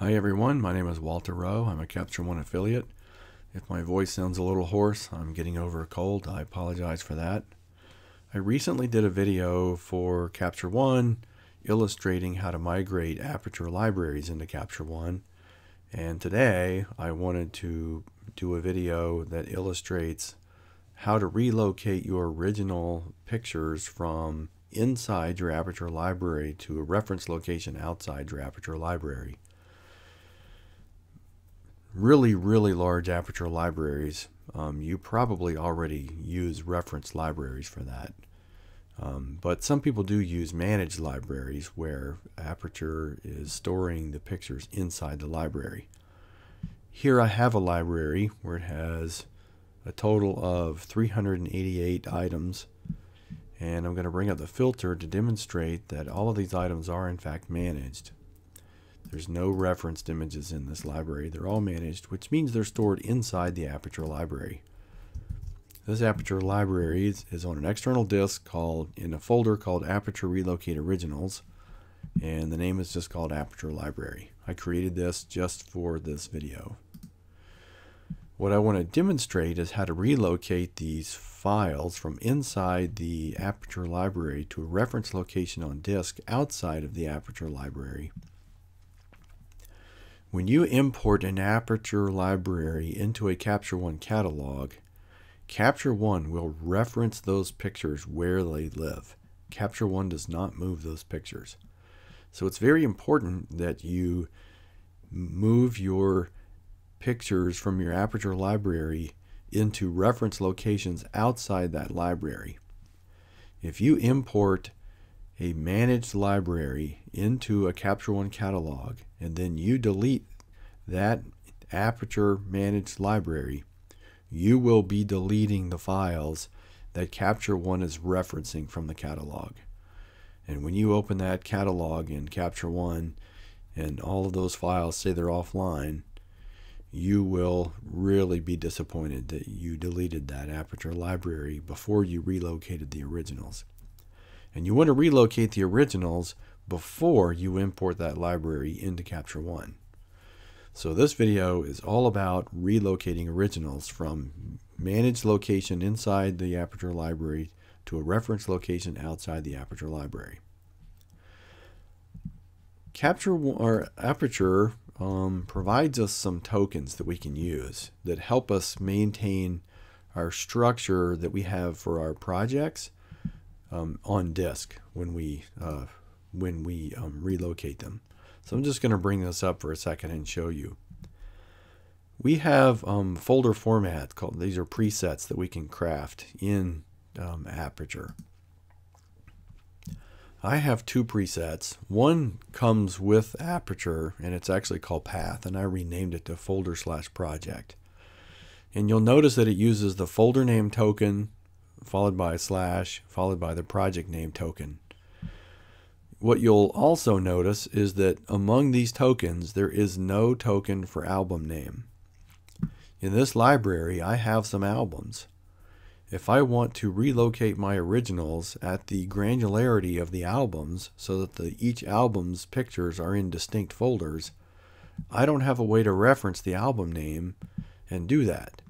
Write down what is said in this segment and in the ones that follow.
Hi everyone, my name is Walter Rowe. I'm a Capture One affiliate. If my voice sounds a little hoarse, I'm getting over a cold. I apologize for that. I recently did a video for Capture One illustrating how to migrate Aperture libraries into Capture One. And today I wanted to do a video that illustrates how to relocate your original pictures from inside your Aperture library to a reference location outside your Aperture library. Really large Aperture libraries, you probably already use reference libraries for that. But some people do use managed libraries where Aperture is storing the pictures inside the library. Here I have a library where it has a total of 388 items, and I'm going to bring up the filter to demonstrate that all of these items are in fact managed. There's no referenced images in this library. They're all managed, which means they're stored inside the Aperture library. This Aperture library is on an external disk in a folder called Aperture Relocate Originals, and the name is just called Aperture Library. I created this just for this video. What I want to demonstrate is how to relocate these files from inside the Aperture library to a reference location on disk outside of the Aperture library. When you import an Aperture library into a Capture One catalog, Capture One will reference those pictures where they live. Capture One does not move those pictures. So it's very important that you move your pictures from your Aperture library into reference locations outside that library. If you import a managed library into a Capture One catalog and then you delete that Aperture managed library, you will be deleting the files that Capture One is referencing from the catalog. And when you open that catalog in Capture One and all of those files say they're offline, you will really be disappointed that you deleted that Aperture library before you relocated the originals. And you want to relocate the originals before you import that library into Capture One. So this video is all about relocating originals from managed location inside the Aperture library to a reference location outside the Aperture library. Aperture provides us some tokens that we can use that help us maintain our structure that we have for our projects on disk when we relocate them. So I'm just going to bring this up for a second and show you. We have folder formats called, these are presets that we can craft in Aperture. I have two presets. One comes with Aperture and it's actually called Path, and I renamed it to folder/project. And you'll notice that it uses the folder name token followed by a slash, followed by the project name token. What you'll also notice is that among these tokens, there is no token for album name. In this library, I have some albums. If I want to relocate my originals at the granularity of the albums so that each album's pictures are in distinct folders, I don't have a way to reference the album name and do that.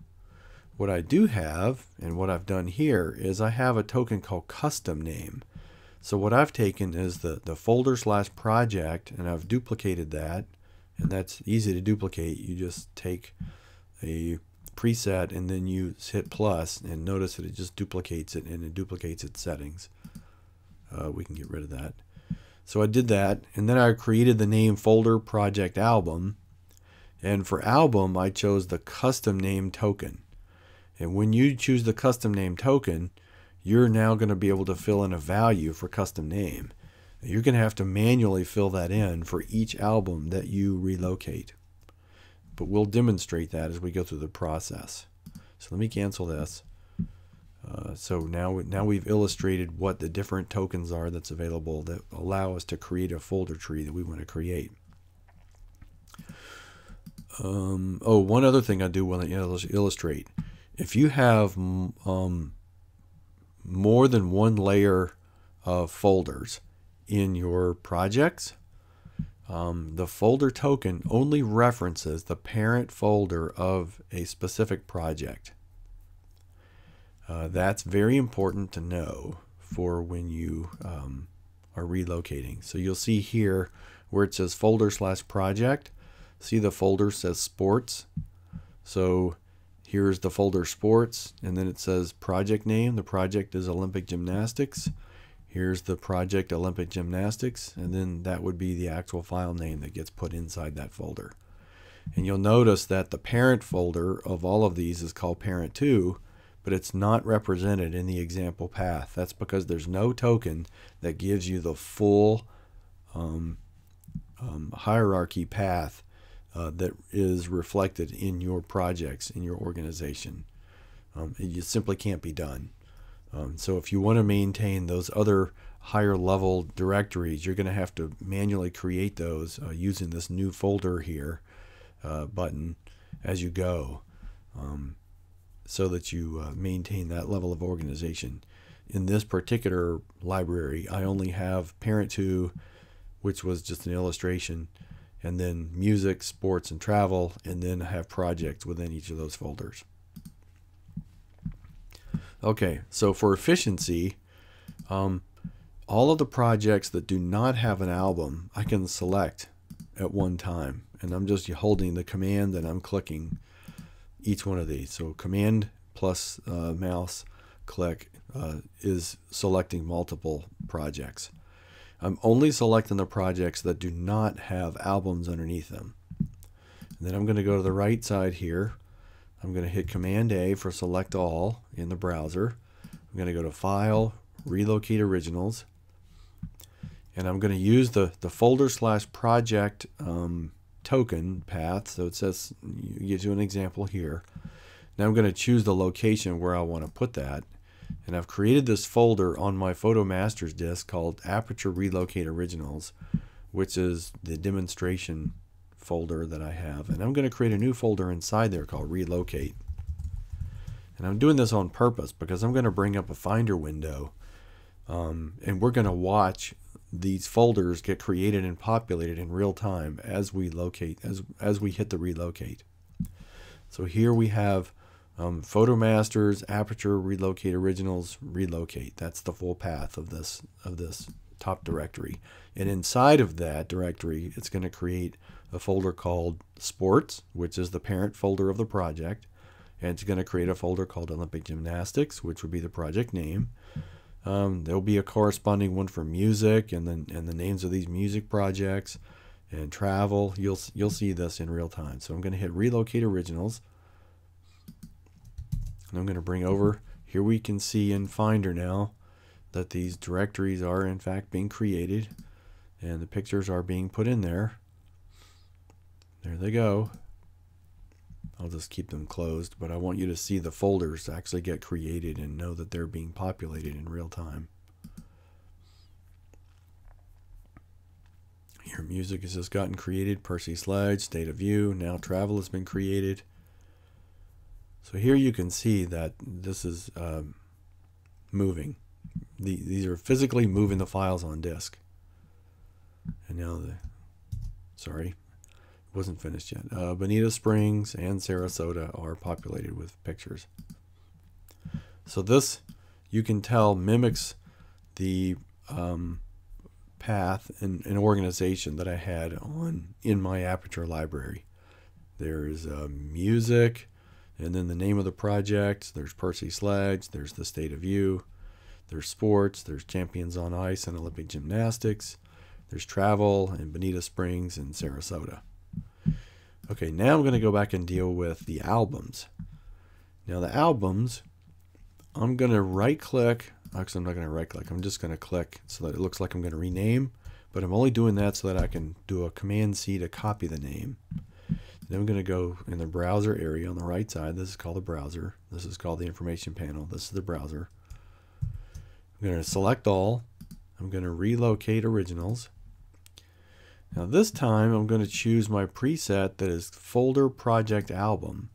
What I do have, and what I've done here, is I have a token called custom name. So what I've taken is the folder/project, and I've duplicated that, and that's easy to duplicate. You just take a preset and then you hit plus, and notice that it just duplicates it, and it duplicates its settings. We can get rid of that. So I did that, and then I created the name folder project album, and for album I chose the custom name token. And when you choose the custom name token, you're now going to be able to fill in a value for custom name. You're going to have to manually fill that in for each album that you relocate. But we'll demonstrate that as we go through the process. So let me cancel this. So now we've illustrated what the different tokens are that's available that allow us to create a folder tree that we want to create. One other thing I do want to illustrate. If you have more than one layer of folders in your projects, the folder token only references the parent folder of a specific project. That's very important to know for when you are relocating. So you'll see here where it says folder/project, see the folder says sports. So here's the folder sports, and then it says project name. The project is Olympic Gymnastics. Here's the project Olympic Gymnastics, and then that would be the actual file name that gets put inside that folder. And you'll notice that the parent folder of all of these is called parent2, but it's not represented in the example path. That's because there's no token that gives you the full hierarchy path that is reflected in your projects, in your organization. It simply can't be done. So if you want to maintain those other higher level directories, you're going to have to manually create those using this new folder here button as you go, so that you maintain that level of organization. In this particular library, I only have parent2, which was just an illustration, and then music, sports, and travel, and then I have projects within each of those folders. Okay, so for efficiency, all of the projects that do not have an album, I can select at one time. And I'm just holding the command and I'm clicking each one of these. So command plus mouse click is selecting multiple projects. I'm only selecting the projects that do not have albums underneath them. And then I'm going to go to the right side here. I'm going to hit Command A for select all in the browser. I'm going to go to File, Relocate Originals, and I'm going to use the folder/project token path. So it says, it gives you an example here. Now I'm going to choose the location where I want to put that, and I've created this folder on my Photo Masters disk called Aperture Relocate Originals, which is the demonstration folder that I have, and I'm going to create a new folder inside there called Relocate. And I'm doing this on purpose because I'm going to bring up a Finder window, and we're going to watch these folders get created and populated in real time as we locate, as we hit the relocate. So here we have Photo Masters, Aperture Relocate Originals, Relocate. That's the full path of this top directory. And inside of that directory, it's going to create a folder called Sports, which is the parent folder of the project. And it's going to create a folder called Olympic Gymnastics, which would be the project name. There'll be a corresponding one for music, and the names of these music projects, and travel. You'll see this in real time. So I'm going to hit Relocate Originals, and I'm going to bring over. Here we can see in Finder now that these directories are in fact being created, and the pictures are being put in there. There they go. I'll just keep them closed, but I want you to see the folders actually get created and know that they're being populated in real time. Here, music has just gotten created. Percy Sledge, State of View. Now travel has been created. So here you can see that this is moving. These are physically moving the files on disk. And now sorry, it wasn't finished yet. Bonita Springs and Sarasota are populated with pictures. So this, you can tell, mimics the path and organization that I had in my Aperture library. There's music, and then the name of the project. There's Percy Sledge. There's the State of View. There's sports. There's Champions on Ice and Olympic Gymnastics. There's travel and Bonita Springs and Sarasota. Okay, now I'm going to go back and deal with the albums. Now the albums, I'm going to right click. Actually, I'm not going to right click. I'm just going to click so that it looks like I'm going to rename, but I'm only doing that so that I can do a Command C to copy the name. Then I'm going to go in the browser area on the right side. This is called the browser. This is called the information panel. This is the browser. I'm going to select all. I'm going to relocate originals. Now this time I'm going to choose my preset that is folder project album.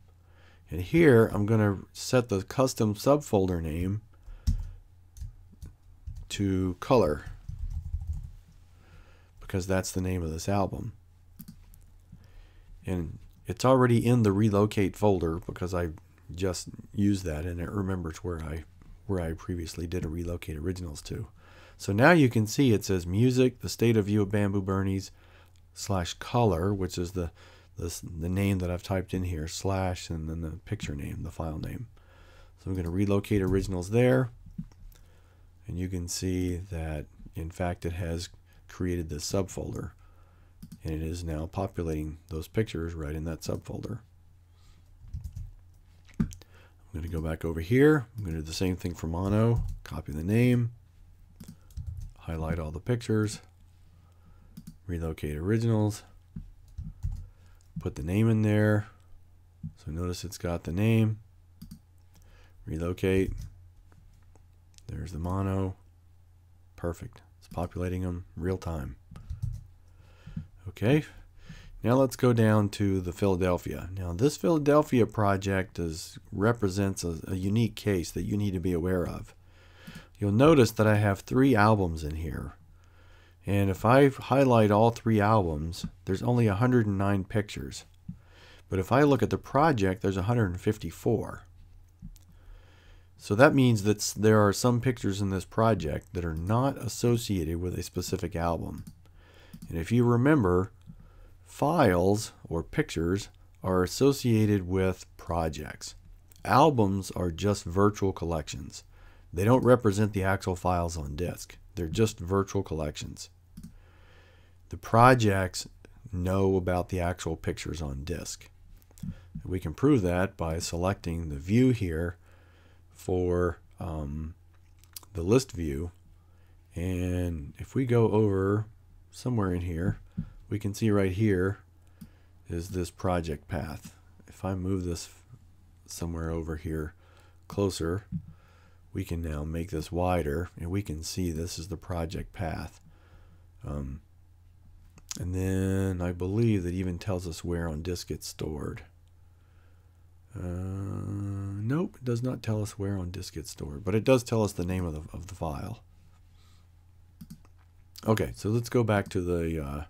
And here I'm going to set the custom subfolder name to color, because that's the name of this album. And it's already in the Relocate folder because I just used that and it remembers where I previously did a Relocate Originals to. So now you can see it says music, the state of view of Bamboo Bernie's /color, which is the name that I've typed in here, / and then the picture name, the file name. So I'm going to Relocate Originals there. And you can see that, in fact, it has created this subfolder. And it is now populating those pictures right in that subfolder. I'm going to go back over here. I'm going to do the same thing for mono. Copy the name. Highlight all the pictures. Relocate Originals. Put the name in there. So notice it's got the name. Relocate. There's the mono. Perfect. It's populating them real time. Okay. Now let's go down to the Philadelphia. Now this Philadelphia project represents a unique case that you need to be aware of. You'll notice that I have 3 albums in here. And if I highlight all 3 albums, there's only 109 pictures. But if I look at the project, there's 154. So that means that there are some pictures in this project that are not associated with a specific album. And if you remember, files or pictures are associated with projects. Albums are just virtual collections. They don't represent the actual files on disk. They're just virtual collections. The projects know about the actual pictures on disk. We can prove that by selecting the view here for the list view. And if we go over somewhere in here, we can see right here is this project path. If I move this somewhere over here closer, we can now make this wider and we can see this is the project path. And then I believe that even tells us where on disk it's stored. Nope, it does not tell us where on disk it's stored, but it does tell us the name of the file. Okay, so let's go back to the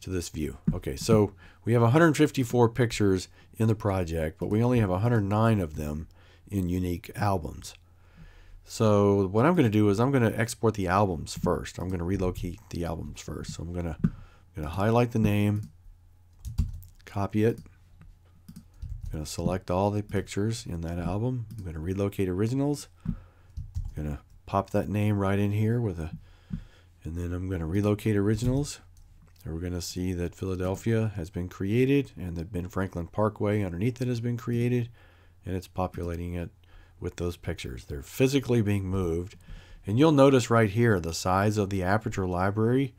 to this view. Okay, so we have 154 pictures in the project, but we only have 109 of them in unique albums. So what I'm going to do is I'm going to export the albums first. I'm going to relocate the albums first. So I'm going to highlight the name, copy it. I'm going to select all the pictures in that album. I'm going to relocate originals. I'm going to pop that name right in here and then I'm going to relocate originals. And we're going to see that Philadelphia has been created and that Ben Franklin Parkway underneath it has been created, and it's populating it with those pictures. They're physically being moved, and you'll notice right here the size of the Aperture Library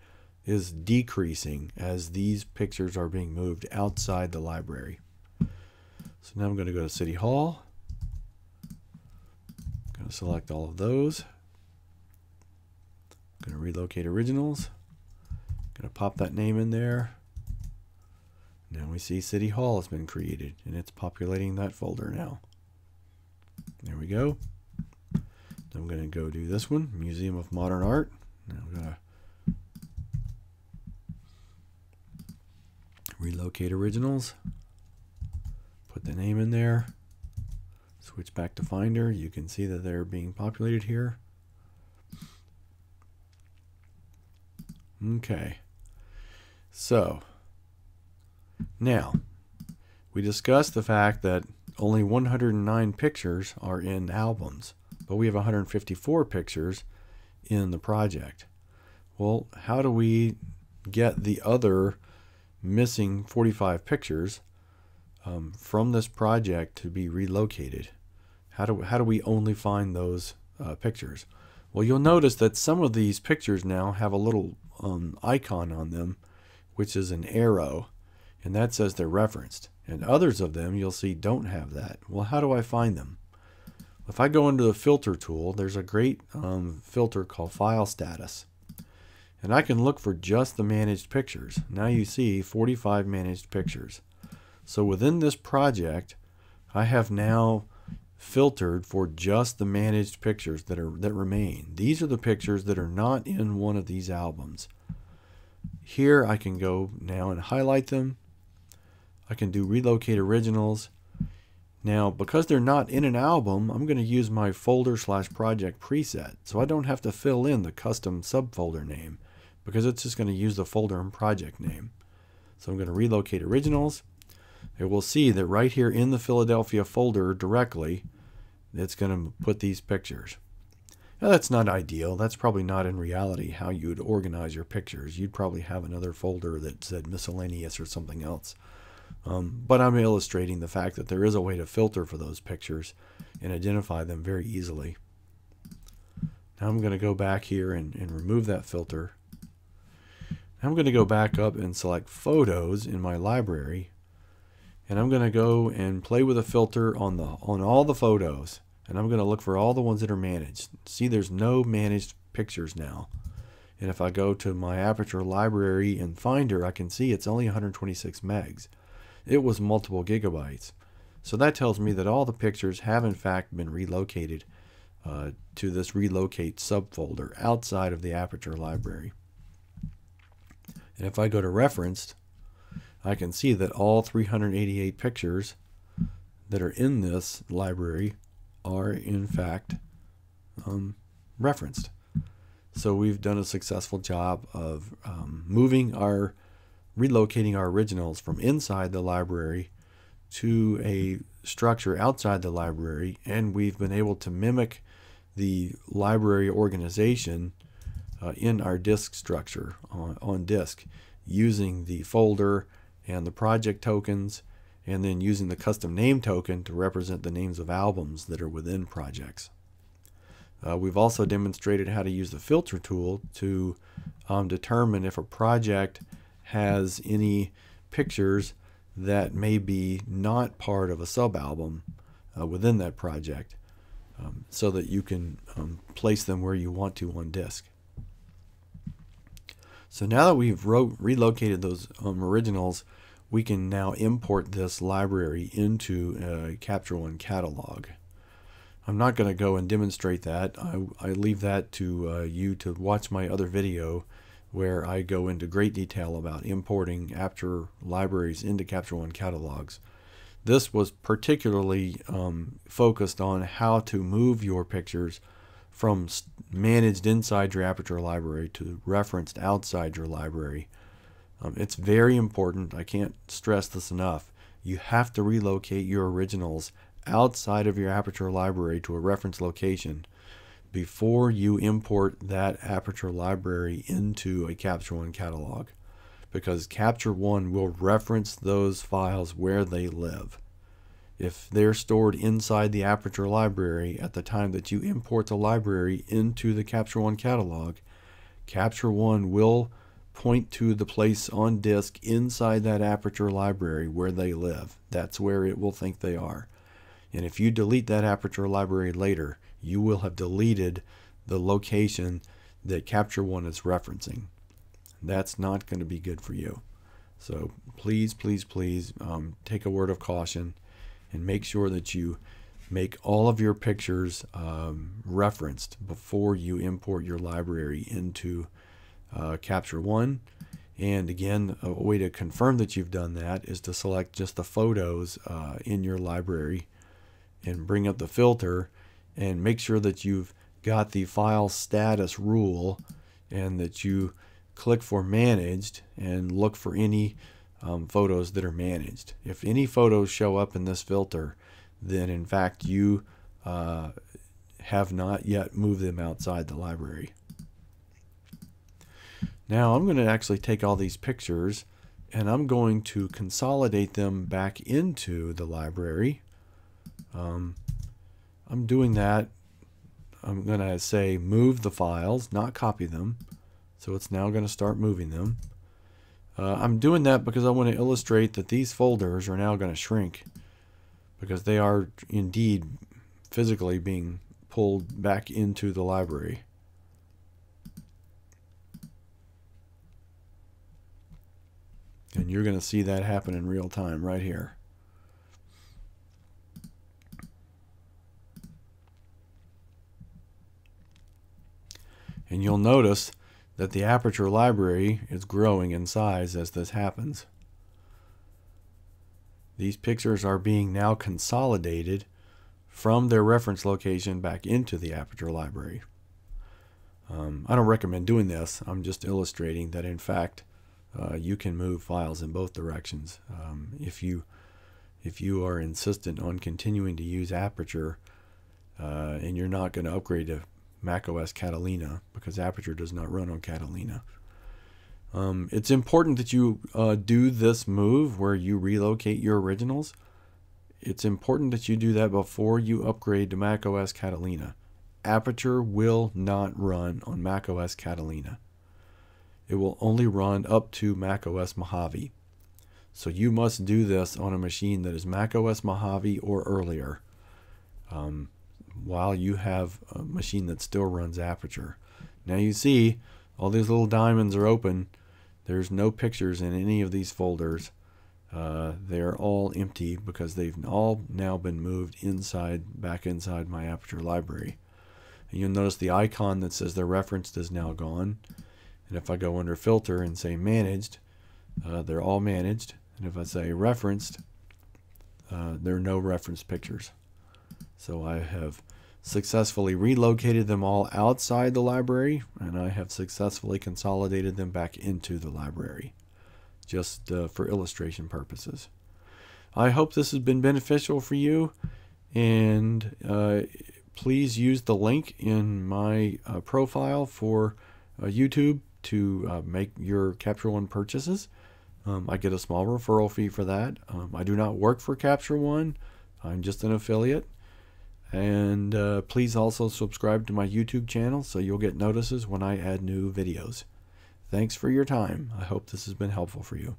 is decreasing as these pictures are being moved outside the library. So now I'm going to go to City Hall. I'm going to select all of those. I'm going to relocate originals. I'm going to pop that name in there. Now we see City Hall has been created and it's populating that folder now. There we go. I'm going to go do this one, Museum of Modern Art. Now I'm going to relocate originals. Put the name in there. Switch back to Finder. You can see that they're being populated here. Okay. So now we discussed the fact that only 109 pictures are in albums, but we have 154 pictures in the project. Well, how do we get the other missing 45 pictures from this project to be relocated? How do we only find those pictures? Well, you'll notice that some of these pictures now have a little icon on them, which is an arrow, and that says they're referenced. And others of them you'll see don't have that. Well, how do I find them? If I go into the filter tool, there's a great filter called File Status. And I can look for just the managed pictures. Now you see 45 managed pictures. So within this project, I have now filtered for just the managed pictures that remain. These are the pictures that are not in one of these albums. Here I can go now and highlight them. I can do relocate originals. Now, because they're not in an album, I'm going to use my folder/project preset, so I don't have to fill in the custom subfolder name, because it's just going to use the folder and project name. So I'm going to relocate originals, and we'll see that right here in the Philadelphia folder directly, it's going to put these pictures. Now, that's not ideal. That's probably not in reality how you would organize your pictures. You'd probably have another folder that said miscellaneous or something else. But I'm illustrating the fact that there is a way to filter for those pictures and identify them very easily. Now I'm going to go back here and remove that filter. I'm going to go back up and select photos in my library, and I'm going to go and play with a filter on all the photos, and I'm going to look for all the ones that are managed. See, there's no managed pictures now. And if I go to my Aperture Library and Finder, I can see it's only 126 megs. It was multiple gigabytes. So that tells me that all the pictures have in fact been relocated to this Relocate subfolder outside of the Aperture Library. And if I go to Referenced, I can see that all 388 pictures that are in this library are in fact referenced. So we've done a successful job of relocating our originals from inside the library to a structure outside the library, and we've been able to mimic the library organization in our disk structure on disk, using the folder and the project tokens, and then using the custom name token to represent the names of albums that are within projects. We've also demonstrated how to use the filter tool to determine if a project has any pictures that may be not part of a sub-album within that project, so that you can place them where you want to on disk. So now that we've relocated those originals, we can now import this library into a Capture One catalog. I'm not going to go and demonstrate that. I leave that to you to watch my other video where I go into great detail about importing Aperture libraries into Capture One catalogs. This was particularly focused on how to move your pictures from managed inside your Aperture library to referenced outside your library. It's very important. I can't stress this enough. You have to relocate your originals outside of your Aperture library to a reference location before you import that Aperture library into a Capture One catalog, because Capture One will reference those files where they live. If they're stored inside the Aperture library at the time that you import the library into the Capture One catalog, Capture One will point to the place on disk inside that Aperture library where they live. That's where it will think they are. And if you delete that Aperture library later, you will have deleted the location that Capture One is referencing. That's not going to be good for you. So please, please, please take a word of caution and make sure that you make all of your pictures referenced before you import your library into Capture One. And again, a way to confirm that you've done that is to select just the photos in your library and bring up the filter and make sure that you've got the file status rule and that you click for managed and look for any photos that are managed. If any photos show up in this filter, then in fact you have not yet moved them outside the library. Now I'm going to actually take all these pictures and I'm going to consolidate them back into the library. I'm doing that. I'm going to say move the files, not copy them. So it's now going to start moving them. I'm doing that because I want to illustrate that these folders are now going to shrink, because they are indeed physically being pulled back into the library. And you're going to see that happen in real time right here. And you'll notice that the Aperture Library is growing in size as this happens. These pictures are being now consolidated from their reference location back into the Aperture Library. I don't recommend doing this. I'm just illustrating that in fact you can move files in both directions. If you are insistent on continuing to use Aperture and you're not going to upgrade to macOS Catalina because Aperture does not run on Catalina, it's important that you do this move where you relocate your originals. It's important that you do that before you upgrade to macOS Catalina. Aperture will not run on macOS Catalina. It will only run up to macOS Mojave. So you must do this on a machine that is macOS Mojave or earlier, while you have a machine that still runs Aperture. Now you see all these little diamonds are open. There's no pictures in any of these folders. They're all empty because they've all now been moved back inside my Aperture Library. And you'll notice the icon that says they're referenced is now gone. And if I go under Filter and say Managed, they're all managed. And if I say Referenced, there are no referenced pictures. So I have successfully relocated them all outside the library, and I have successfully consolidated them back into the library, just for illustration purposes. I hope this has been beneficial for you, and please use the link in my profile for YouTube to make your Capture One purchases. I get a small referral fee for that. I do not work for Capture One. I'm just an affiliate. And please also subscribe to my YouTube channel so you'll get notices when I add new videos. Thanks for your time. I hope this has been helpful for you.